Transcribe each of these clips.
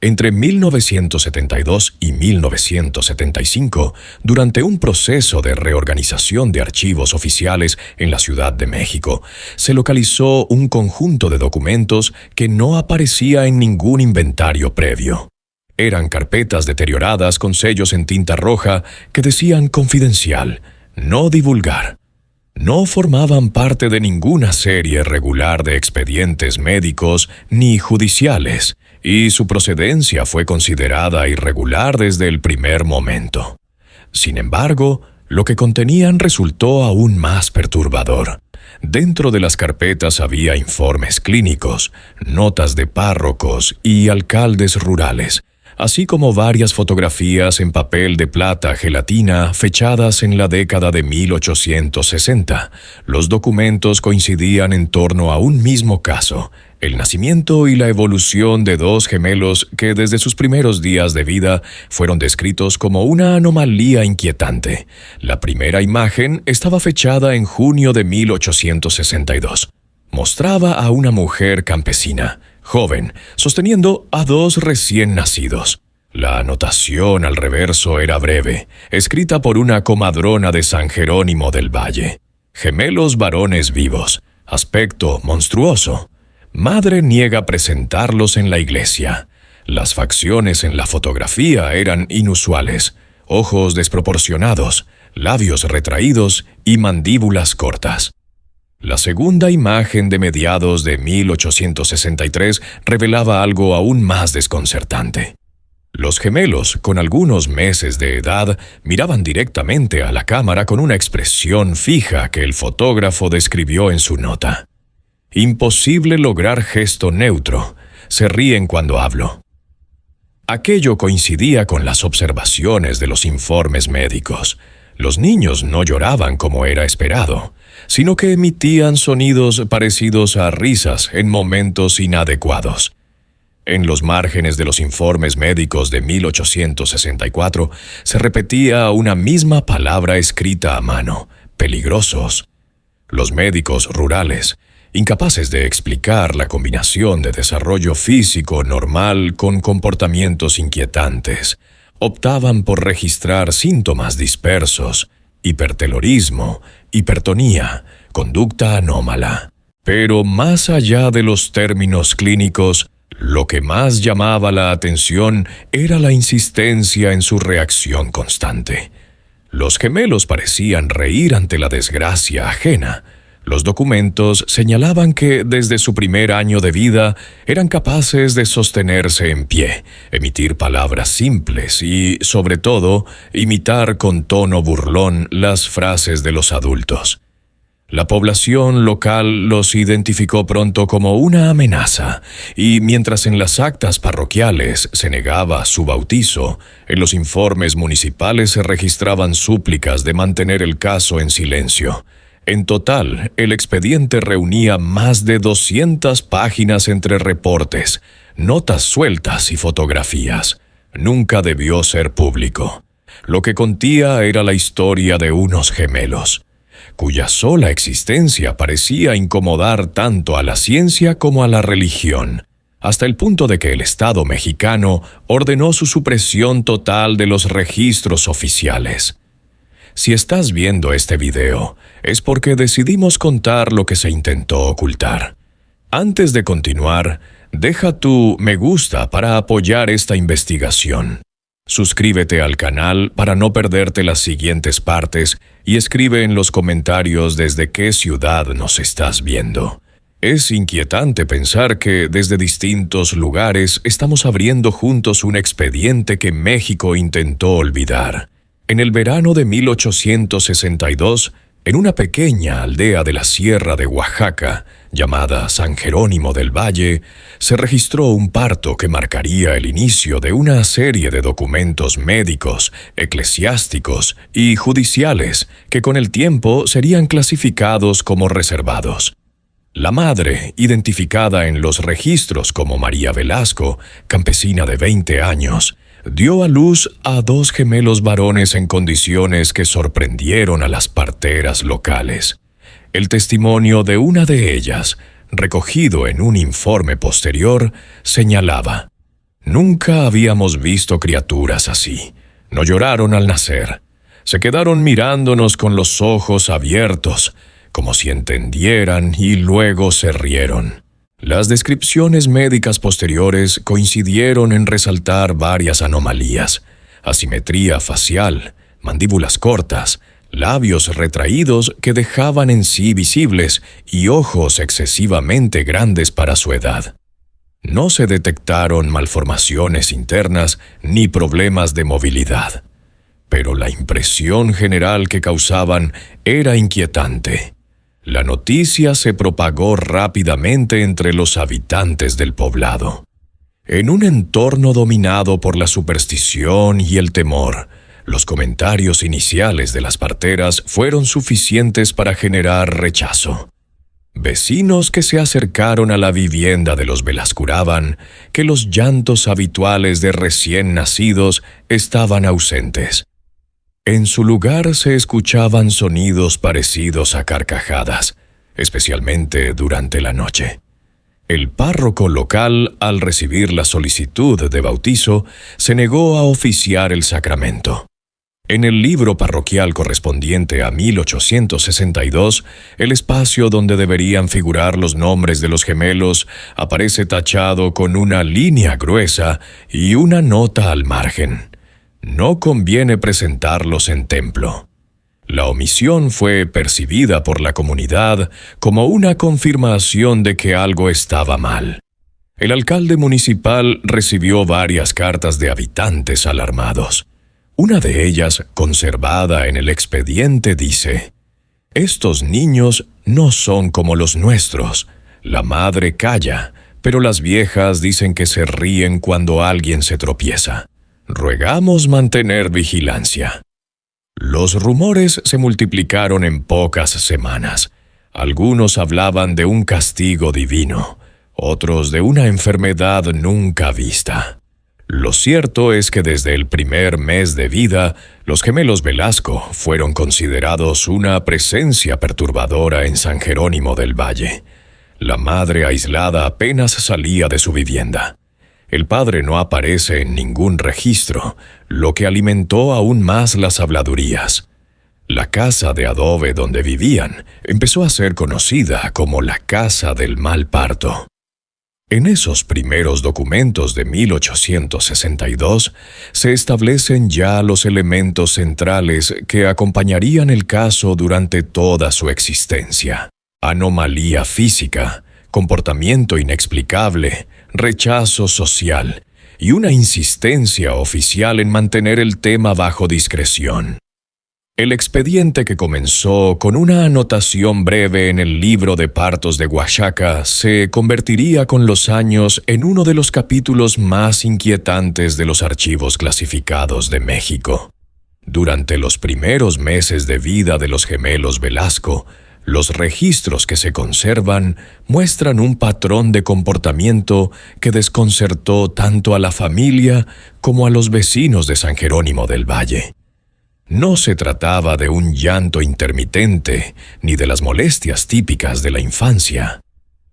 Entre 1972 y 1975, durante un proceso de reorganización de archivos oficiales en la Ciudad de México, se localizó un conjunto de documentos que no aparecía en ningún inventario previo. Eran carpetas deterioradas con sellos en tinta roja que decían confidencial, no divulgar. No formaban parte de ninguna serie regular de expedientes médicos ni judiciales, y su procedencia fue considerada irregular desde el primer momento. Sin embargo, lo que contenían resultó aún más perturbador. Dentro de las carpetas había informes clínicos, notas de párrocos y alcaldes rurales, así como varias fotografías en papel de plata gelatina fechadas en la década de 1860. Los documentos coincidían en torno a un mismo caso, el nacimiento y la evolución de dos gemelos que desde sus primeros días de vida fueron descritos como una anomalía inquietante. La primera imagen estaba fechada en junio de 1862. Mostraba a una mujer campesina, joven, sosteniendo a dos recién nacidos. La anotación al reverso era breve, escrita por una comadrona de San Jerónimo del Valle. Gemelos varones vivos, aspecto monstruoso. Madre niega presentarlos en la iglesia. Las facciones en la fotografía eran inusuales, ojos desproporcionados, labios retraídos y mandíbulas cortas. La segunda imagen de mediados de 1863 revelaba algo aún más desconcertante. Los gemelos, con algunos meses de edad, miraban directamente a la cámara con una expresión fija que el fotógrafo describió en su nota. Imposible lograr gesto neutro. Se ríen cuando hablo. Aquello coincidía con las observaciones de los informes médicos. Los niños no lloraban como era esperado, sino que emitían sonidos parecidos a risas en momentos inadecuados. En los márgenes de los informes médicos de 1864 se repetía una misma palabra escrita a mano: peligrosos. Los médicos rurales, incapaces de explicar la combinación de desarrollo físico normal con comportamientos inquietantes, optaban por registrar síntomas dispersos, hipertelorismo, hipertonía, conducta anómala. Pero más allá de los términos clínicos, lo que más llamaba la atención era la insistencia en su reacción constante. Los gemelos parecían reír ante la desgracia ajena. Los documentos señalaban que desde su primer año de vida eran capaces de sostenerse en pie, emitir palabras simples y, sobre todo, imitar con tono burlón las frases de los adultos. La población local los identificó pronto como una amenaza, y mientras en las actas parroquiales se negaba su bautizo, en los informes municipales se registraban súplicas de mantener el caso en silencio. En total, el expediente reunía más de 200 páginas entre reportes, notas sueltas y fotografías. Nunca debió ser público. Lo que contía era la historia de unos gemelos, cuya sola existencia parecía incomodar tanto a la ciencia como a la religión, hasta el punto de que el Estado mexicano ordenó su supresión total de los registros oficiales. Si estás viendo este video, es porque decidimos contar lo que se intentó ocultar. Antes de continuar, deja tu me gusta para apoyar esta investigación. Suscríbete al canal para no perderte las siguientes partes y escribe en los comentarios desde qué ciudad nos estás viendo. Es inquietante pensar que desde distintos lugares estamos abriendo juntos un expediente que México intentó olvidar. En el verano de 1862, en una pequeña aldea de la Sierra de Oaxaca, llamada San Jerónimo del Valle, se registró un parto que marcaría el inicio de una serie de documentos médicos, eclesiásticos y judiciales que con el tiempo serían clasificados como reservados. La madre, identificada en los registros como María Velasco, campesina de 20 años, dio a luz a dos gemelos varones en condiciones que sorprendieron a las parteras locales. El testimonio de una de ellas, recogido en un informe posterior, señalaba: Nunca habíamos visto criaturas así. No lloraron al nacer. Se quedaron mirándonos con los ojos abiertos, como si entendieran, y luego se rieron. Las descripciones médicas posteriores coincidieron en resaltar varias anomalías: asimetría facial, mandíbulas cortas, labios retraídos que dejaban en sí visibles y ojos excesivamente grandes para su edad. No se detectaron malformaciones internas ni problemas de movilidad, pero la impresión general que causaban era inquietante. La noticia se propagó rápidamente entre los habitantes del poblado. En un entorno dominado por la superstición y el temor, los comentarios iniciales de las parteras fueron suficientes para generar rechazo. Vecinos que se acercaron a la vivienda de los Velascuraban que los llantos habituales de recién nacidos estaban ausentes. En su lugar se escuchaban sonidos parecidos a carcajadas, especialmente durante la noche. El párroco local, al recibir la solicitud de bautizo, se negó a oficiar el sacramento. En el libro parroquial correspondiente a 1862, el espacio donde deberían figurar los nombres de los gemelos aparece tachado con una línea gruesa y una nota al margen: no conviene presentarlos en templo. La omisión fue percibida por la comunidad como una confirmación de que algo estaba mal. El alcalde municipal recibió varias cartas de habitantes alarmados. Una de ellas, conservada en el expediente, dice: «Estos niños no son como los nuestros. La madre calla, pero las viejas dicen que se ríen cuando alguien se tropieza. Ruegamos mantener vigilancia». Los rumores se multiplicaron en pocas semanas. Algunos hablaban de un castigo divino, otros de una enfermedad nunca vista. Lo cierto es que desde el primer mes de vida, los gemelos Velasco fueron considerados una presencia perturbadora en San Jerónimo del Valle. La madre aislada apenas salía de su vivienda. El padre no aparece en ningún registro, lo que alimentó aún más las habladurías. La casa de adobe donde vivían empezó a ser conocida como la Casa del Mal Parto. En esos primeros documentos de 1862 se establecen ya los elementos centrales que acompañarían el caso durante toda su existencia: anomalía física, comportamiento inexplicable, rechazo social y una insistencia oficial en mantener el tema bajo discreción. El expediente, que comenzó con una anotación breve en el libro de partos de Oaxaca, se convertiría con los años en uno de los capítulos más inquietantes de los archivos clasificados de México. Durante los primeros meses de vida de los gemelos Velasco, los registros que se conservan muestran un patrón de comportamiento que desconcertó tanto a la familia como a los vecinos de San Jerónimo del Valle. No se trataba de un llanto intermitente ni de las molestias típicas de la infancia.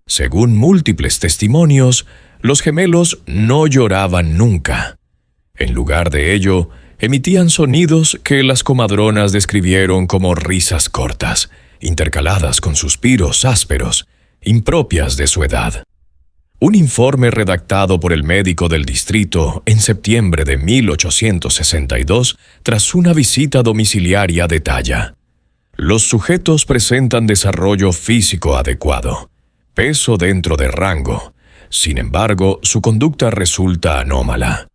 Según múltiples testimonios, los gemelos no lloraban nunca. En lugar de ello, emitían sonidos que las comadronas describieron como risas cortas, intercaladas con suspiros ásperos, impropias de su edad. Un informe redactado por el médico del distrito en septiembre de 1862, tras una visita domiciliaria, detalla: los sujetos presentan desarrollo físico adecuado, peso dentro de rango. Sin embargo, su conducta resulta anómala.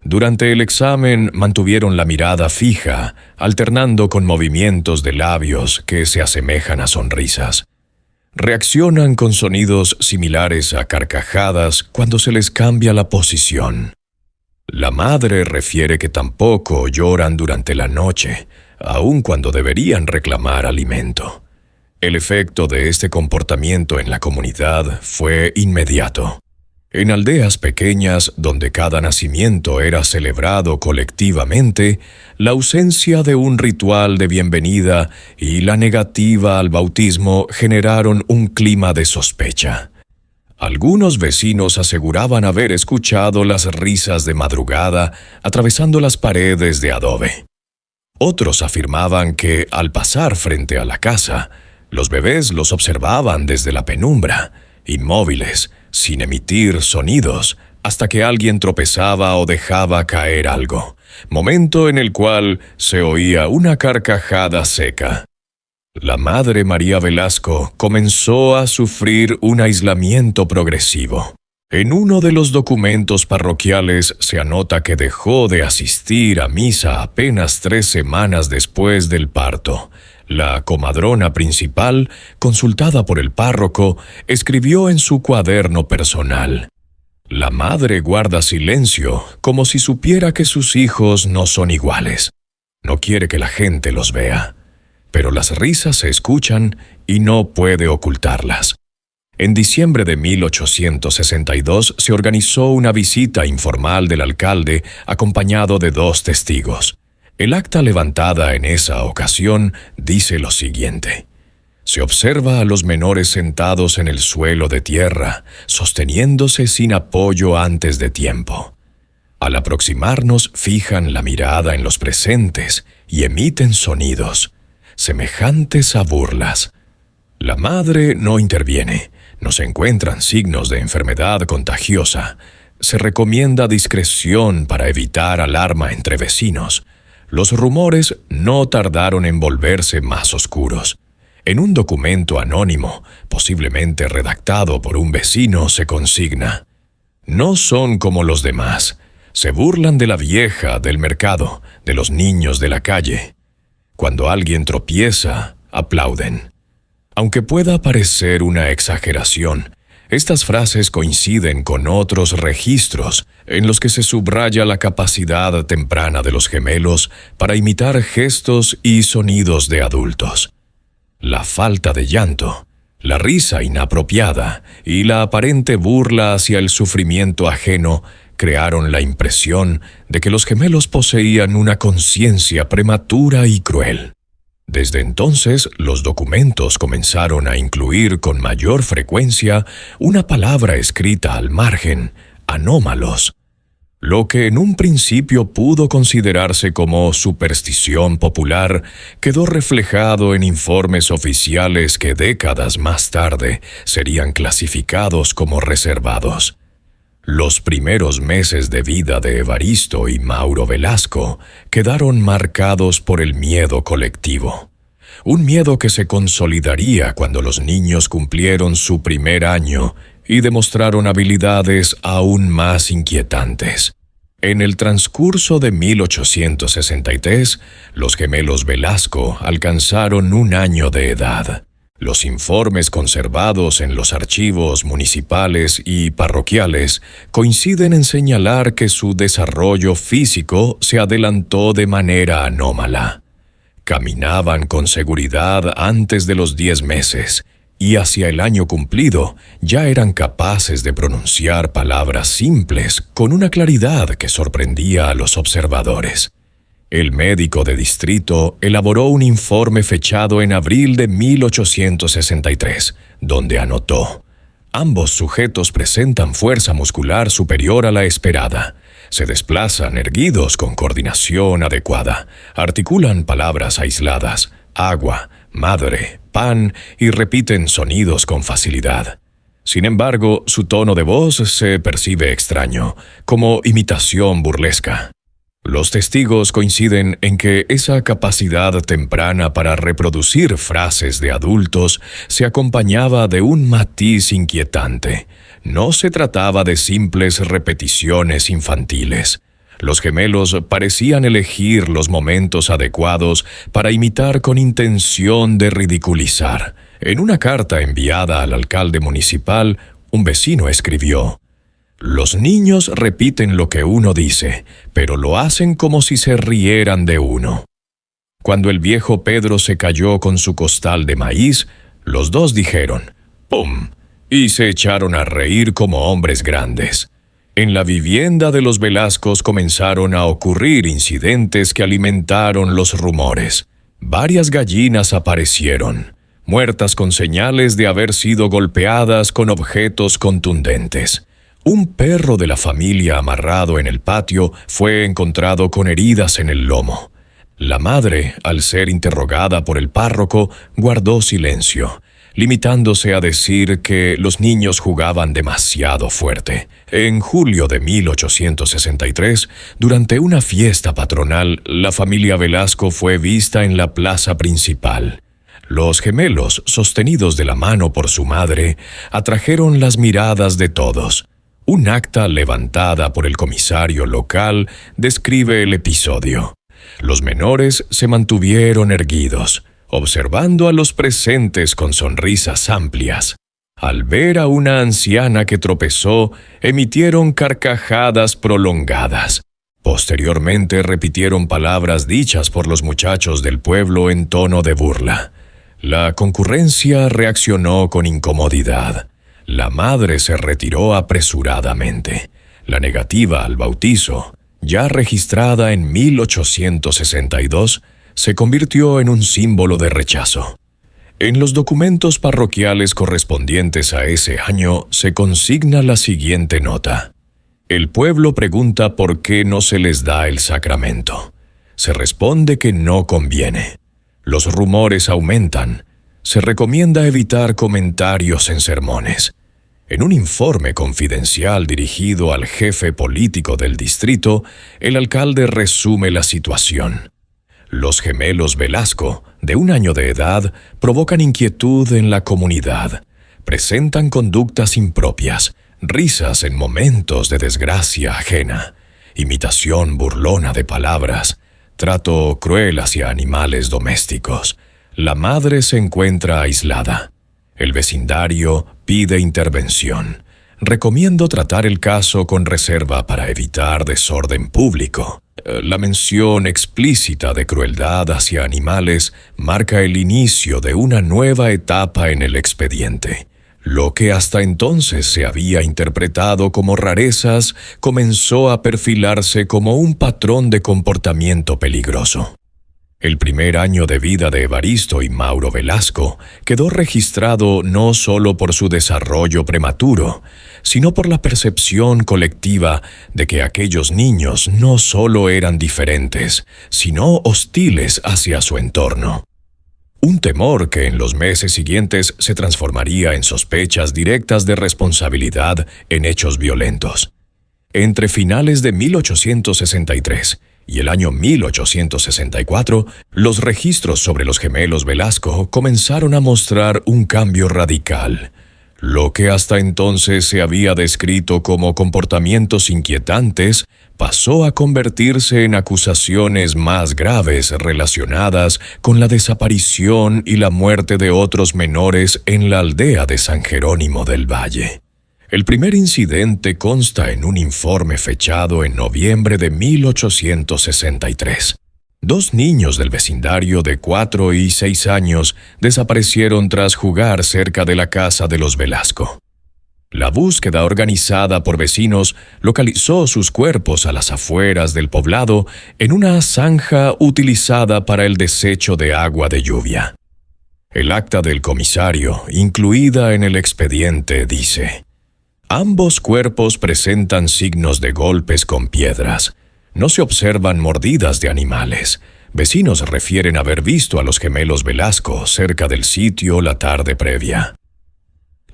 Durante el examen mantuvieron la mirada fija, alternando con movimientos de labios que se asemejan a sonrisas. Reaccionan con sonidos similares a carcajadas cuando se les cambia la posición. La madre refiere que tampoco lloran durante la noche, aun cuando deberían reclamar alimento. El efecto de este comportamiento en la comunidad fue inmediato. En aldeas pequeñas, donde cada nacimiento era celebrado colectivamente, la ausencia de un ritual de bienvenida y la negativa al bautismo generaron un clima de sospecha. Algunos vecinos aseguraban haber escuchado las risas de madrugada atravesando las paredes de adobe. Otros afirmaban que, al pasar frente a la casa, los bebés los observaban desde la penumbra, inmóviles, sin emitir sonidos, hasta que alguien tropezaba o dejaba caer algo, momento en el cual se oía una carcajada seca. La madre María Velasco comenzó a sufrir un aislamiento progresivo. En uno de los documentos parroquiales se anota que dejó de asistir a misa apenas 3 semanas después del parto. La comadrona principal, consultada por el párroco, escribió en su cuaderno personal: «La madre guarda silencio, como si supiera que sus hijos no son iguales. No quiere que la gente los vea. Pero las risas se escuchan y no puede ocultarlas». En diciembre de 1862 se organizó una visita informal del alcalde acompañado de 2 testigos. El acta levantada en esa ocasión dice lo siguiente: «Se observa a los menores sentados en el suelo de tierra, sosteniéndose sin apoyo antes de tiempo. Al aproximarnos fijan la mirada en los presentes y emiten sonidos semejantes a burlas. La madre no interviene, no se encuentran signos de enfermedad contagiosa. Se recomienda discreción para evitar alarma entre vecinos. Los rumores no tardaron en volverse más oscuros. En un documento anónimo, posiblemente redactado por un vecino, se consigna: no son como los demás. Se burlan de la vieja del mercado, de los niños de la calle. Cuando alguien tropieza, aplauden». Aunque pueda parecer una exageración, estas frases coinciden con otros registros en los que se subraya la capacidad temprana de los gemelos para imitar gestos y sonidos de adultos. La falta de llanto, la risa inapropiada y la aparente burla hacia el sufrimiento ajeno crearon la impresión de que los gemelos poseían una conciencia prematura y cruel. Desde entonces, los documentos comenzaron a incluir con mayor frecuencia una palabra escrita al margen: anómalos. Lo que en un principio pudo considerarse como superstición popular quedó reflejado en informes oficiales que décadas más tarde serían clasificados como reservados. Los primeros meses de vida de Evaristo y Mauro Velasco quedaron marcados por el miedo colectivo. Un miedo que se consolidaría cuando los niños cumplieron su primer año y demostraron habilidades aún más inquietantes. En el transcurso de 1863, los gemelos Velasco alcanzaron 1 año de edad. Los informes conservados en los archivos municipales y parroquiales coinciden en señalar que su desarrollo físico se adelantó de manera anómala. Caminaban con seguridad antes de los 10 meses y hacia el año cumplido ya eran capaces de pronunciar palabras simples con una claridad que sorprendía a los observadores. El médico de distrito elaboró un informe fechado en abril de 1863, donde anotó: ambos sujetos presentan fuerza muscular superior a la esperada. Se desplazan erguidos con coordinación adecuada. Articulan palabras aisladas: agua, madre, pan, y repiten sonidos con facilidad. Sin embargo, su tono de voz se percibe extraño, como imitación burlesca. Los testigos coinciden en que esa capacidad temprana para reproducir frases de adultos se acompañaba de un matiz inquietante. No se trataba de simples repeticiones infantiles. Los gemelos parecían elegir los momentos adecuados para imitar con intención de ridiculizar. En una carta enviada al alcalde municipal, un vecino escribió: «Los niños repiten lo que uno dice, pero lo hacen como si se rieran de uno». Cuando el viejo Pedro se cayó con su costal de maíz, los dos dijeron «¡Pum!» y se echaron a reír como hombres grandes. En la vivienda de los Velascos comenzaron a ocurrir incidentes que alimentaron los rumores. Varias gallinas aparecieron. muertas con señales de haber sido golpeadas con objetos contundentes. Un perro de la familia amarrado en el patio fue encontrado con heridas en el lomo. La madre, al ser interrogada por el párroco, guardó silencio, limitándose a decir que los niños jugaban demasiado fuerte. En julio de 1863, durante una fiesta patronal, la familia Velasco fue vista en la plaza principal. Los gemelos, sostenidos de la mano por su madre, atrajeron las miradas de todos. Un acta levantada por el comisario local describe el episodio. Los menores se mantuvieron erguidos, observando a los presentes con sonrisas amplias. Al ver a una anciana que tropezó, emitieron carcajadas prolongadas. Posteriormente repitieron palabras dichas por los muchachos del pueblo en tono de burla. La concurrencia reaccionó con incomodidad. La madre se retiró apresuradamente. La negativa al bautizo, ya registrada en 1862, se convirtió en un símbolo de rechazo. En los documentos parroquiales correspondientes a ese año se consigna la siguiente nota. El pueblo pregunta por qué no se les da el sacramento. Se responde que no conviene. Los rumores aumentan. Se recomienda evitar comentarios en sermones. En un informe confidencial dirigido al jefe político del distrito, el alcalde resume la situación. Los gemelos Velasco, de 1 año de edad, provocan inquietud en la comunidad. Presentan conductas impropias, risas en momentos de desgracia ajena, imitación burlona de palabras, trato cruel hacia animales domésticos. La madre se encuentra aislada. El vecindario pide intervención. Recomiendo tratar el caso con reserva para evitar desorden público. La mención explícita de crueldad hacia animales marca el inicio de una nueva etapa en el expediente. Lo que hasta entonces se había interpretado como rarezas comenzó a perfilarse como un patrón de comportamiento peligroso. El primer año de vida de Evaristo y Mauro Velasco quedó registrado no solo por su desarrollo prematuro, sino por la percepción colectiva de que aquellos niños no solo eran diferentes, sino hostiles hacia su entorno. Un temor que en los meses siguientes se transformaría en sospechas directas de responsabilidad en hechos violentos. Entre finales de 1863 y el año 1864, los registros sobre los gemelos Velasco comenzaron a mostrar un cambio radical. Lo que hasta entonces se había descrito como comportamientos inquietantes pasó a convertirse en acusaciones más graves relacionadas con la desaparición y la muerte de otros menores en la aldea de San Jerónimo del Valle. El primer incidente consta en un informe fechado en noviembre de 1863. 2 niños del vecindario de 4 y 6 años desaparecieron tras jugar cerca de la casa de los Velasco. La búsqueda organizada por vecinos localizó sus cuerpos a las afueras del poblado en una zanja utilizada para el desecho de agua de lluvia. El acta del comisario, incluida en el expediente, dice: ambos cuerpos presentan signos de golpes con piedras. No se observan mordidas de animales. Vecinos refieren haber visto a los gemelos Velasco cerca del sitio la tarde previa.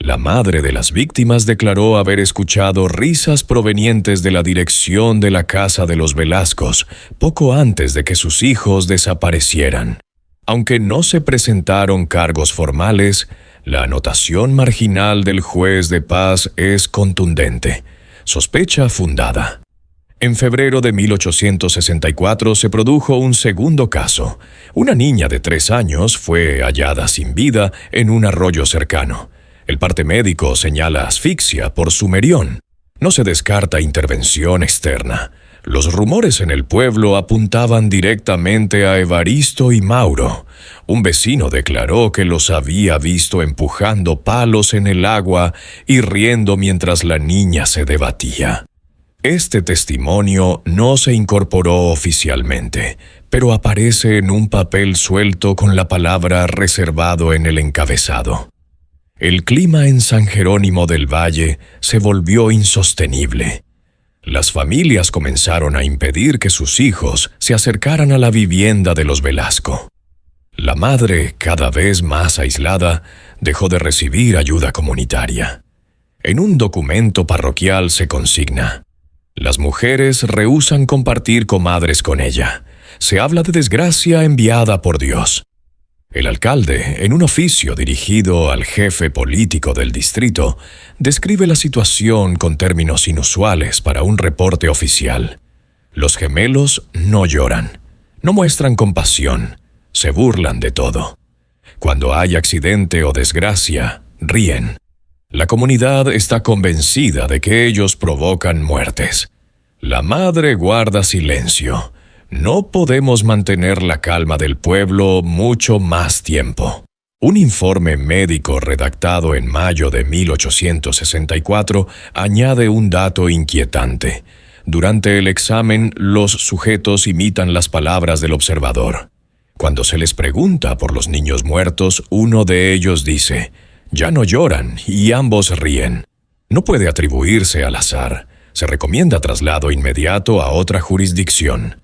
La madre de las víctimas declaró haber escuchado risas provenientes de la dirección de la casa de los Velascos poco antes de que sus hijos desaparecieran. Aunque no se presentaron cargos formales, la anotación marginal del juez de paz es contundente. Sospecha fundada. En febrero de 1864 se produjo un segundo caso. Una niña de 3 años fue hallada sin vida en un arroyo cercano. El parte médico señala asfixia por sumerión. No se descarta intervención externa. Los rumores en el pueblo apuntaban directamente a Evaristo y Mauro. Un vecino declaró que los había visto empujando palos en el agua y riendo mientras la niña se debatía. Este testimonio no se incorporó oficialmente, pero aparece en un papel suelto con la palabra reservado en el encabezado. El clima en San Jerónimo del Valle se volvió insostenible. Las familias comenzaron a impedir que sus hijos se acercaran a la vivienda de los Velasco. La madre, cada vez más aislada, dejó de recibir ayuda comunitaria. En un documento parroquial se consigna: las mujeres rehúsan compartir comadres con ella. Se habla de desgracia enviada por Dios. El alcalde, en un oficio dirigido al jefe político del distrito, describe la situación con términos inusuales para un reporte oficial. Los gemelos no lloran, no muestran compasión, se burlan de todo. Cuando hay accidente o desgracia, ríen. La comunidad está convencida de que ellos provocan muertes. La madre guarda silencio. No podemos mantener la calma del pueblo mucho más tiempo. Un informe médico redactado en mayo de 1864 añade un dato inquietante. Durante el examen, los sujetos imitan las palabras del observador. Cuando se les pregunta por los niños muertos, uno de ellos dice: «Ya no lloran», y ambos ríen. No puede atribuirse al azar. Se recomienda traslado inmediato a otra jurisdicción.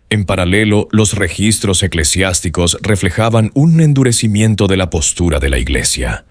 En paralelo, los registros eclesiásticos reflejaban un endurecimiento de la postura de la Iglesia.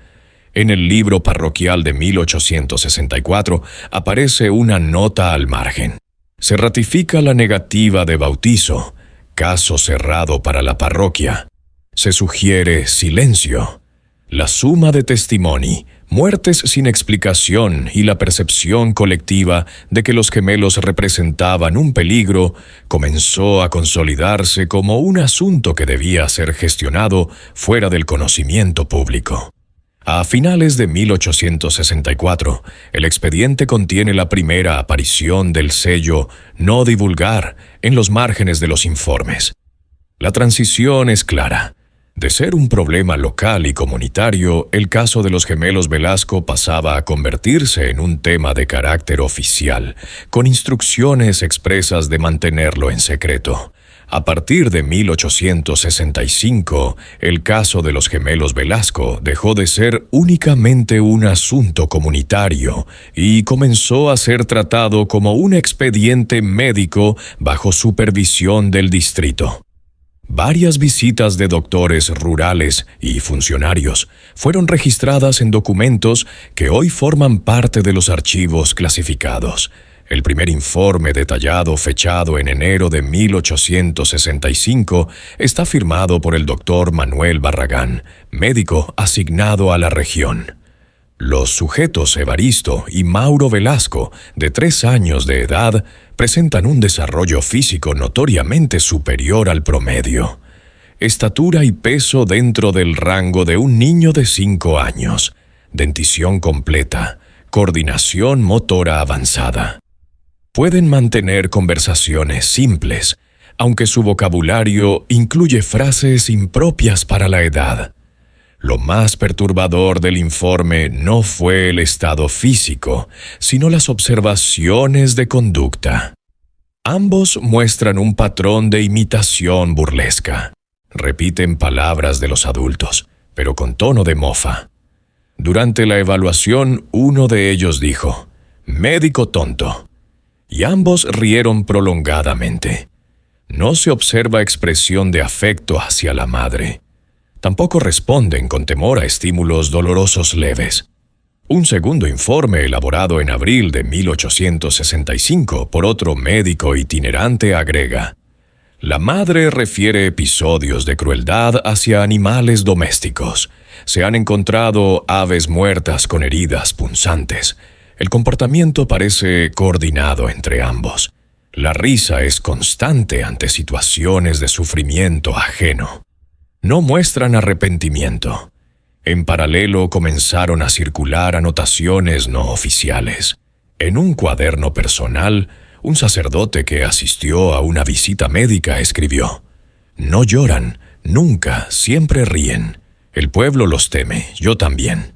En el libro parroquial de 1864 aparece una nota al margen. Se ratifica la negativa de bautizo, caso cerrado para la parroquia. Se sugiere silencio. La suma de testimoni, muertes sin explicación y la percepción colectiva de que los gemelos representaban un peligro comenzó a consolidarse como un asunto que debía ser gestionado fuera del conocimiento público. A finales de 1864, el expediente contiene la primera aparición del sello «No divulgar» en los márgenes de los informes. La transición es clara. De ser un problema local y comunitario, el caso de los gemelos Velasco pasaba a convertirse en un tema de carácter oficial, con instrucciones expresas de mantenerlo en secreto. A partir de 1865, el caso de los gemelos Velasco dejó de ser únicamente un asunto comunitario y comenzó a ser tratado como un expediente médico bajo supervisión del distrito. Varias visitas de doctores rurales y funcionarios fueron registradas en documentos que hoy forman parte de los archivos clasificados. El primer informe detallado, fechado en enero de 1865, está firmado por el doctor Manuel Barragán, médico asignado a la región. Los sujetos Evaristo y Mauro Velasco, de 3 años de edad, presentan un desarrollo físico notoriamente superior al promedio. Estatura y peso dentro del rango de un niño de 5 años. Dentición completa. Coordinación motora avanzada. Pueden mantener conversaciones simples, aunque su vocabulario incluye frases impropias para la edad. Lo más perturbador del informe no fue el estado físico, sino las observaciones de conducta. Ambos muestran un patrón de imitación burlesca. Repiten palabras de los adultos, pero con tono de mofa. Durante la evaluación, uno de ellos dijo: «Médico tonto», y ambos rieron prolongadamente. No se observa expresión de afecto hacia la madre. Tampoco responden con temor a estímulos dolorosos leves. Un segundo informe elaborado en abril de 1865 por otro médico itinerante agrega: «La madre refiere episodios de crueldad hacia animales domésticos. Se han encontrado aves muertas con heridas punzantes. El comportamiento parece coordinado entre ambos. La risa es constante ante situaciones de sufrimiento ajeno. No muestran arrepentimiento. En paralelo comenzaron a circular anotaciones no oficiales. En un cuaderno personal, un sacerdote que asistió a una visita médica escribió: «No lloran, nunca, siempre ríen. El pueblo los teme, yo también».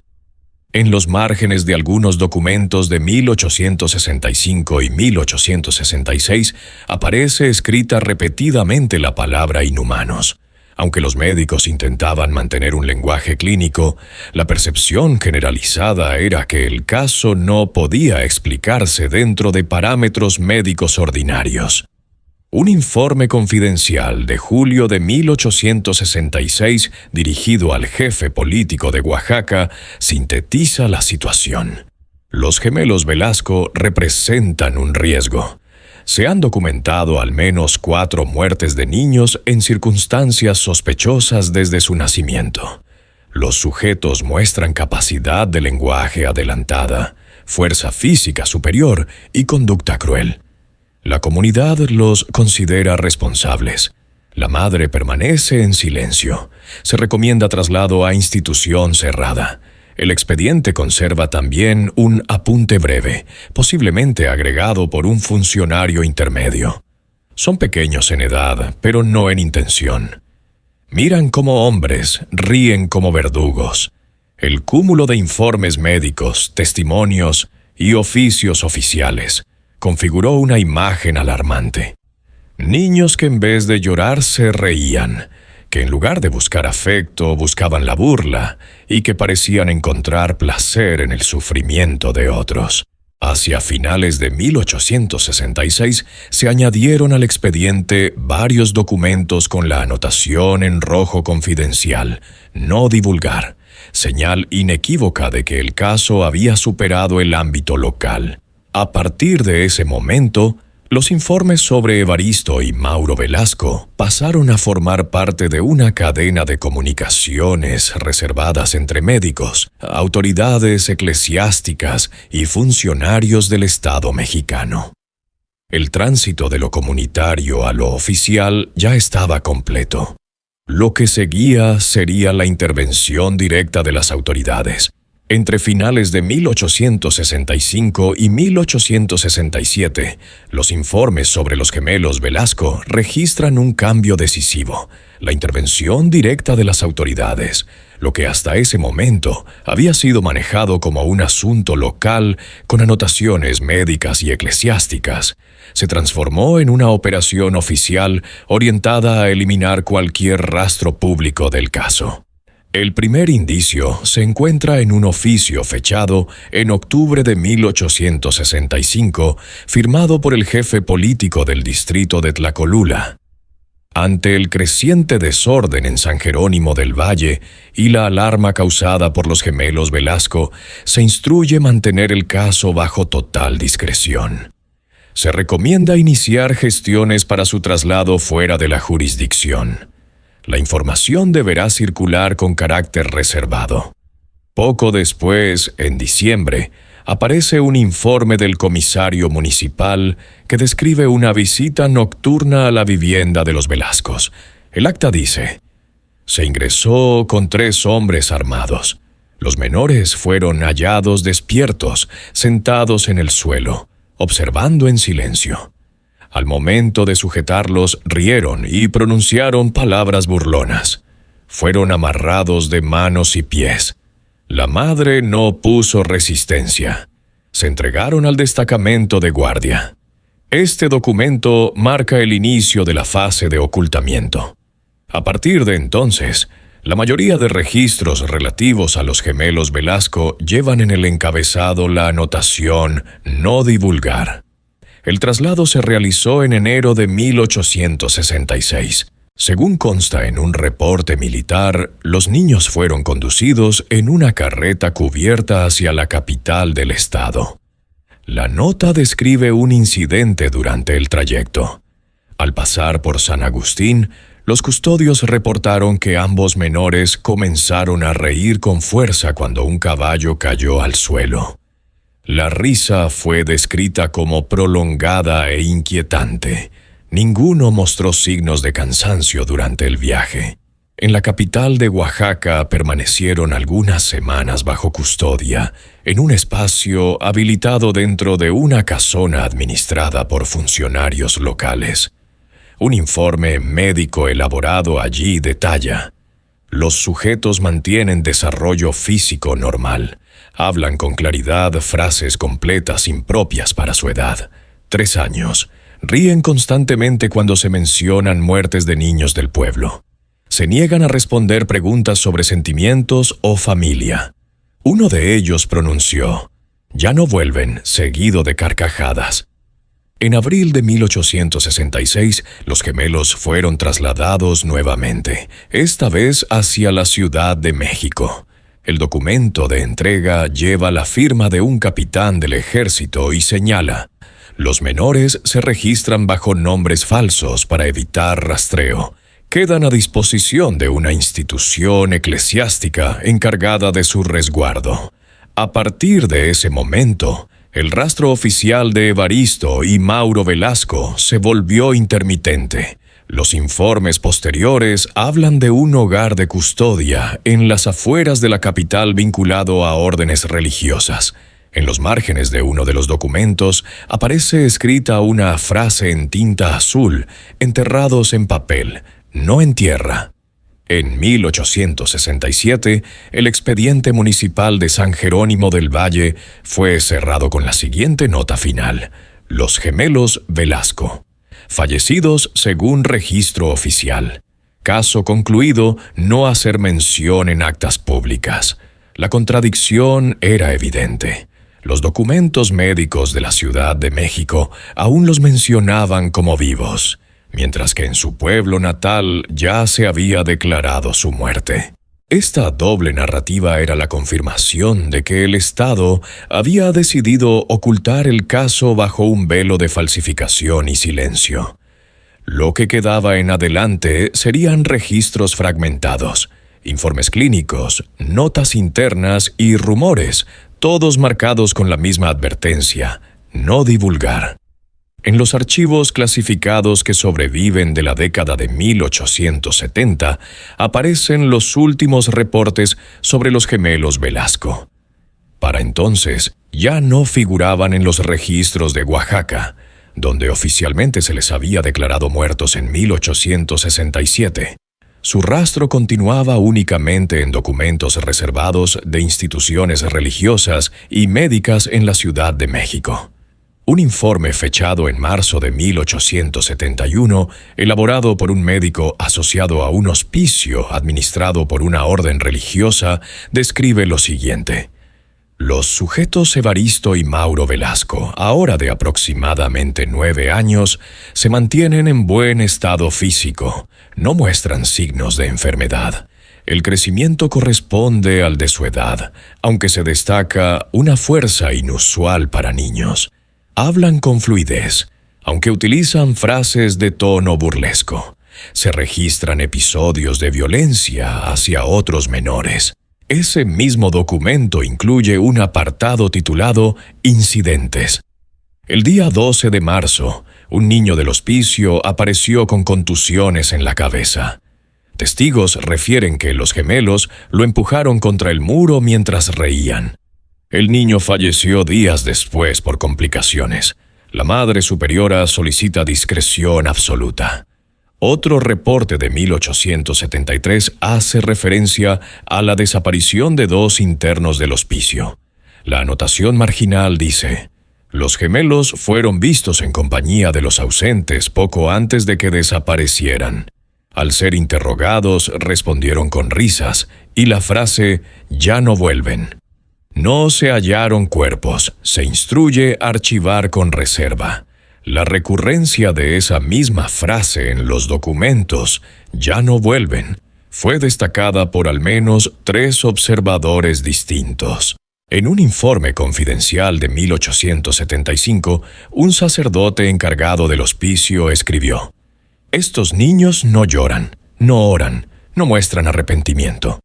En los márgenes de algunos documentos de 1865 y 1866 aparece escrita repetidamente la palabra inhumanos. Aunque los médicos intentaban mantener un lenguaje clínico, la percepción generalizada era que el caso no podía explicarse dentro de parámetros médicos ordinarios. Un informe confidencial de julio de 1866, dirigido al jefe político de Oaxaca, sintetiza la situación. Los gemelos Velasco representan un riesgo. Se han documentado al menos 4 muertes de niños en circunstancias sospechosas desde su nacimiento. Los sujetos muestran capacidad de lenguaje adelantada, fuerza física superior y conducta cruel. La comunidad los considera responsables. La madre permanece en silencio. Se recomienda traslado a institución cerrada. El expediente conserva también un apunte breve, posiblemente agregado por un funcionario intermedio. Son pequeños en edad, pero no en intención. Miran como hombres, ríen como verdugos. El cúmulo de informes médicos, testimonios y oficios oficiales configuró una imagen alarmante. Niños que en vez de llorar se reían, que en lugar de buscar afecto buscaban la burla y que parecían encontrar placer en el sufrimiento de otros. Hacia finales de 1866 se añadieron al expediente varios documentos con la anotación en rojo confidencial, no divulgar, señal inequívoca de que el caso había superado el ámbito local. A partir de ese momento, los informes sobre Evaristo y Mauro Velasco pasaron a formar parte de una cadena de comunicaciones reservadas entre médicos, autoridades eclesiásticas y funcionarios del Estado mexicano. El tránsito de lo comunitario a lo oficial ya estaba completo. Lo que seguía sería la intervención directa de las autoridades. Entre finales de 1865 y 1867, los informes sobre los gemelos Velasco registran un cambio decisivo, la intervención directa de las autoridades. Lo que hasta ese momento había sido manejado como un asunto local con anotaciones médicas y eclesiásticas, se transformó en una operación oficial orientada a eliminar cualquier rastro público del caso. El primer indicio se encuentra en un oficio fechado en octubre de 1865, firmado por el jefe político del distrito de Tlacolula. Ante el creciente desorden en San Jerónimo del Valle y la alarma causada por los gemelos Velasco, se instruye mantener el caso bajo total discreción. Se recomienda iniciar gestiones para su traslado fuera de la jurisdicción. La información deberá circular con carácter reservado. Poco después, en diciembre, aparece un informe del comisario municipal que describe una visita nocturna a la vivienda de los Velascos. El acta dice: se ingresó con 3 hombres armados. Los menores fueron hallados despiertos, sentados en el suelo, observando en silencio. Al momento de sujetarlos, rieron y pronunciaron palabras burlonas. Fueron amarrados de manos y pies. La madre no puso resistencia. Se entregaron al destacamento de guardia. Este documento marca el inicio de la fase de ocultamiento. A partir de entonces, la mayoría de registros relativos a los gemelos Velasco llevan en el encabezado la anotación «No divulgar». El traslado se realizó en enero de 1866. Según consta en un reporte militar, los niños fueron conducidos en una carreta cubierta hacia la capital del estado. La nota describe un incidente durante el trayecto. Al pasar por San Agustín, los custodios reportaron que ambos menores comenzaron a reír con fuerza cuando un caballo cayó al suelo. La risa fue descrita como prolongada e inquietante. Ninguno mostró signos de cansancio durante el viaje. En la capital de Oaxaca permanecieron algunas semanas bajo custodia, en un espacio habilitado dentro de una casona administrada por funcionarios locales. Un informe médico elaborado allí detalla: los sujetos mantienen desarrollo físico normal, Hablan con claridad frases completas impropias para su edad. 3 años. Ríen constantemente cuando se mencionan muertes de niños del pueblo. Se niegan a responder preguntas sobre sentimientos o familia. Uno de ellos pronunció: «Ya no vuelven», seguido de carcajadas. En abril de 1866, los gemelos fueron trasladados nuevamente, esta vez hacia la Ciudad de México. El documento de entrega lleva la firma de un capitán del ejército y señala: «Los menores se registran bajo nombres falsos para evitar rastreo. Quedan a disposición de una institución eclesiástica encargada de su resguardo». A partir de ese momento, el rastro oficial de Evaristo y Mauro Velasco se volvió intermitente. Los informes posteriores hablan de un hogar de custodia en las afueras de la capital vinculado a órdenes religiosas. En los márgenes de uno de los documentos aparece escrita una frase en tinta azul: «Enterrados en papel, no en tierra». En 1867, el expediente municipal de San Jerónimo del Valle fue cerrado con la siguiente nota final: «Los gemelos Velasco. Fallecidos según registro oficial. Caso concluido, no hacer mención en actas públicas». La contradicción era evidente. Los documentos médicos de la Ciudad de México aún los mencionaban como vivos, mientras que en su pueblo natal ya se había declarado su muerte. Esta doble narrativa era la confirmación de que el Estado había decidido ocultar el caso bajo un velo de falsificación y silencio. Lo que quedaba en adelante serían registros fragmentados, informes clínicos, notas internas y rumores, todos marcados con la misma advertencia: no divulgar. En los archivos clasificados que sobreviven de la década de 1870, aparecen los últimos reportes sobre los gemelos Velasco. Para entonces, ya no figuraban en los registros de Oaxaca, donde oficialmente se les había declarado muertos en 1867. Su rastro continuaba únicamente en documentos reservados de instituciones religiosas y médicas en la Ciudad de México. Un informe fechado en marzo de 1871, elaborado por un médico asociado a un hospicio administrado por una orden religiosa, describe lo siguiente: «Los sujetos Evaristo y Mauro Velasco, ahora de aproximadamente 9 años, se mantienen en buen estado físico, no muestran signos de enfermedad. El crecimiento corresponde al de su edad, aunque se destaca una fuerza inusual para niños. Hablan con fluidez, aunque utilizan frases de tono burlesco. Se registran episodios de violencia hacia otros menores». Ese mismo documento incluye un apartado titulado «Incidentes». El día 12 de marzo, un niño del hospicio apareció con contusiones en la cabeza. Testigos refieren que los gemelos lo empujaron contra el muro mientras reían. El niño falleció días después por complicaciones. La Madre Superiora solicita discreción absoluta. Otro reporte de 1873 hace referencia a la desaparición de 2 internos del hospicio. La anotación marginal dice: «Los gemelos fueron vistos en compañía de los ausentes poco antes de que desaparecieran. Al ser interrogados, respondieron con risas, y la frase «ya no vuelven». No se hallaron cuerpos, se instruye archivar con reserva». La recurrencia de esa misma frase en los documentos, «ya no vuelven», fue destacada por al menos 3 observadores distintos. En un informe confidencial de 1875, un sacerdote encargado del hospicio escribió: «Estos niños no lloran, no oran, no muestran arrepentimiento.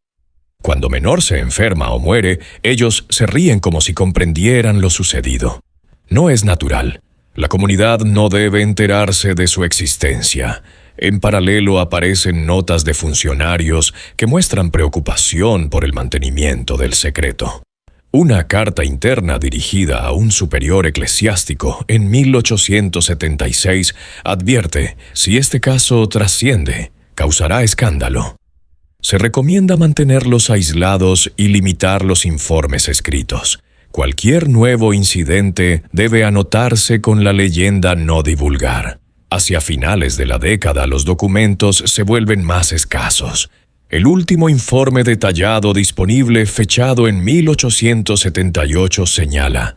Cuando menor se enferma o muere, ellos se ríen como si comprendieran lo sucedido. No es natural. La comunidad no debe enterarse de su existencia». En paralelo aparecen notas de funcionarios que muestran preocupación por el mantenimiento del secreto. Una carta interna dirigida a un superior eclesiástico en 1876 advierte: si este caso trasciende, causará escándalo. Se recomienda mantenerlos aislados y limitar los informes escritos. Cualquier nuevo incidente debe anotarse con la leyenda no divulgar. Hacia finales de la década, los documentos se vuelven más escasos. El último informe detallado disponible, fechado en 1878, señala: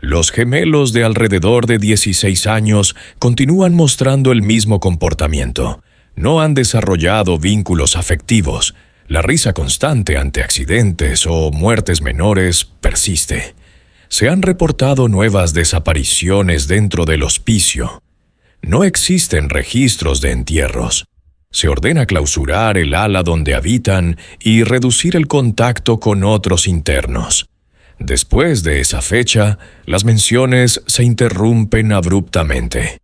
los gemelos de alrededor de 16 años continúan mostrando el mismo comportamiento. No han desarrollado vínculos afectivos. La risa constante ante accidentes o muertes menores persiste. Se han reportado nuevas desapariciones dentro del hospicio. No existen registros de entierros. Se ordena clausurar el ala donde habitan y reducir el contacto con otros internos. Después de esa fecha, las menciones se interrumpen abruptamente.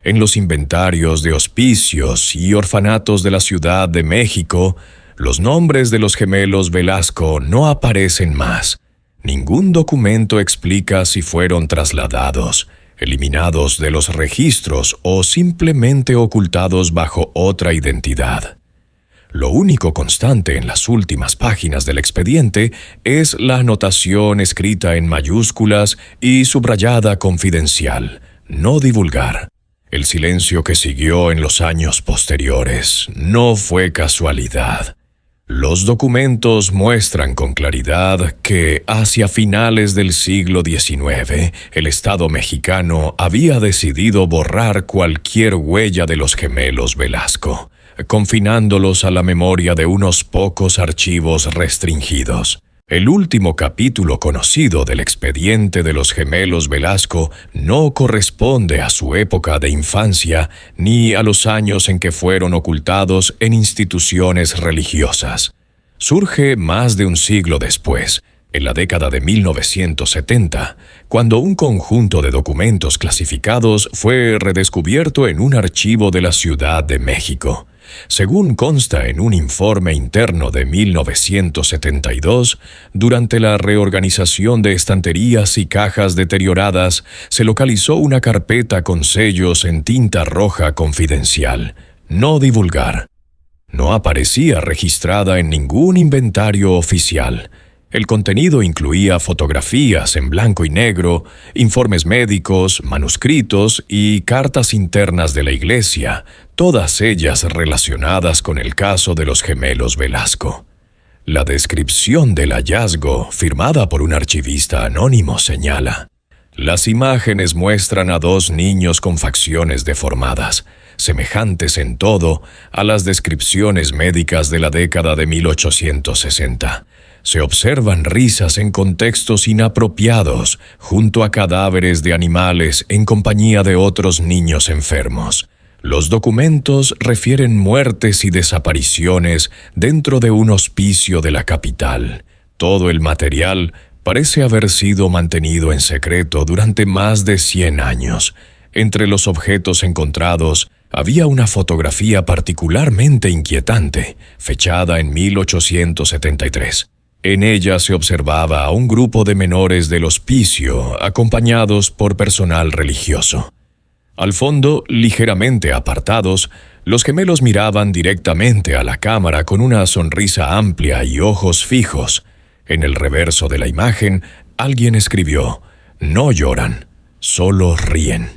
En los inventarios de hospicios y orfanatos de la Ciudad de México, los nombres de los gemelos Velasco no aparecen más. Ningún documento explica si fueron trasladados, eliminados de los registros o simplemente ocultados bajo otra identidad. Lo único constante en las últimas páginas del expediente es la anotación escrita en mayúsculas y subrayada confidencial, no divulgar. El silencio que siguió en los años posteriores no fue casualidad. Los documentos muestran con claridad que hacia finales del siglo XIX, el Estado mexicano había decidido borrar cualquier huella de los gemelos Velasco, confinándolos a la memoria de unos pocos archivos restringidos. El último capítulo conocido del expediente de los gemelos Velasco no corresponde a su época de infancia ni a los años en que fueron ocultados en instituciones religiosas. Surge más de un siglo después, en la década de 1970, cuando un conjunto de documentos clasificados fue redescubierto en un archivo de la Ciudad de México. Según consta en un informe interno de 1972, durante la reorganización de estanterías y cajas deterioradas, se localizó una carpeta con sellos en tinta roja confidencial, no divulgar. No aparecía registrada en ningún inventario oficial. El contenido incluía fotografías en blanco y negro, informes médicos, manuscritos y cartas internas de la iglesia, todas ellas relacionadas con el caso de los gemelos Velasco. La descripción del hallazgo, firmada por un archivista anónimo, señala: las imágenes muestran a dos niños con facciones deformadas, semejantes en todo a las descripciones médicas de la década de 1860. Se observan risas en contextos inapropiados, junto a cadáveres de animales en compañía de otros niños enfermos. Los documentos refieren muertes y desapariciones dentro de un hospicio de la capital. Todo el material parece haber sido mantenido en secreto durante más de 100 años. Entre los objetos encontrados había una fotografía particularmente inquietante, fechada en 1873. En ella se observaba a un grupo de menores del hospicio, acompañados por personal religioso. Al fondo, ligeramente apartados, los gemelos miraban directamente a la cámara con una sonrisa amplia y ojos fijos. En el reverso de la imagen, alguien escribió: «No lloran, solo ríen».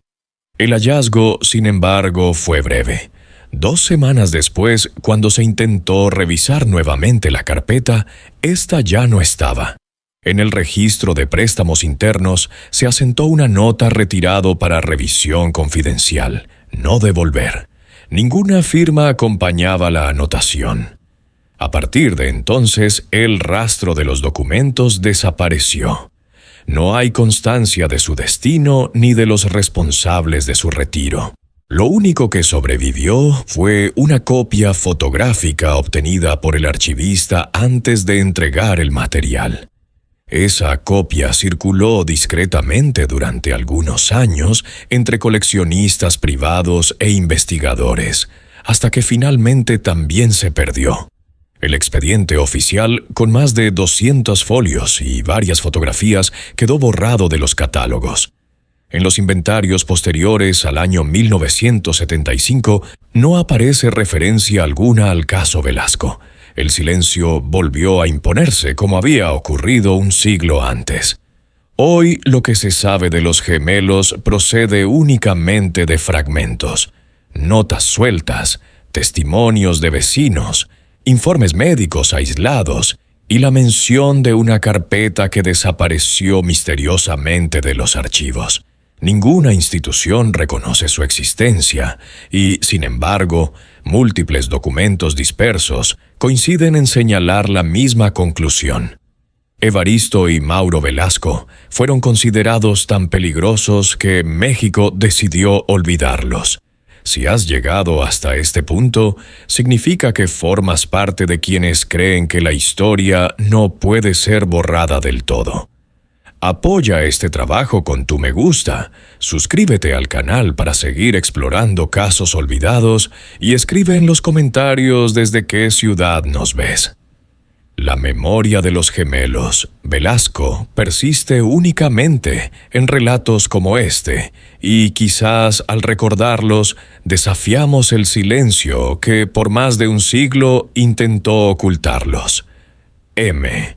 El hallazgo, sin embargo, fue breve. 2 semanas después, cuando se intentó revisar nuevamente la carpeta, esta ya no estaba. En el registro de préstamos internos se asentó una nota retirado para revisión confidencial, no devolver. Ninguna firma acompañaba la anotación. A partir de entonces, el rastro de los documentos desapareció. No hay constancia de su destino ni de los responsables de su retiro. Lo único que sobrevivió fue una copia fotográfica obtenida por el archivista antes de entregar el material. Esa copia circuló discretamente durante algunos años entre coleccionistas privados e investigadores, hasta que finalmente también se perdió. El expediente oficial, con más de 200 folios y varias fotografías, quedó borrado de los catálogos. En los inventarios posteriores al año 1975 no aparece referencia alguna al caso Velasco. El silencio volvió a imponerse como había ocurrido un siglo antes. Hoy lo que se sabe de los gemelos procede únicamente de fragmentos, notas sueltas, testimonios de vecinos, informes médicos aislados y la mención de una carpeta que desapareció misteriosamente de los archivos. Ninguna institución reconoce su existencia y, sin embargo, múltiples documentos dispersos coinciden en señalar la misma conclusión. Evaristo y Mauro Velasco fueron considerados tan peligrosos que México decidió olvidarlos. Si has llegado hasta este punto, significa que formas parte de quienes creen que la historia no puede ser borrada del todo. Apoya este trabajo con tu me gusta, suscríbete al canal para seguir explorando casos olvidados y escribe en los comentarios desde qué ciudad nos ves. La memoria de los gemelos Velasco persiste únicamente en relatos como este, y quizás al recordarlos desafiamos el silencio que por más de un siglo intentó ocultarlos. M.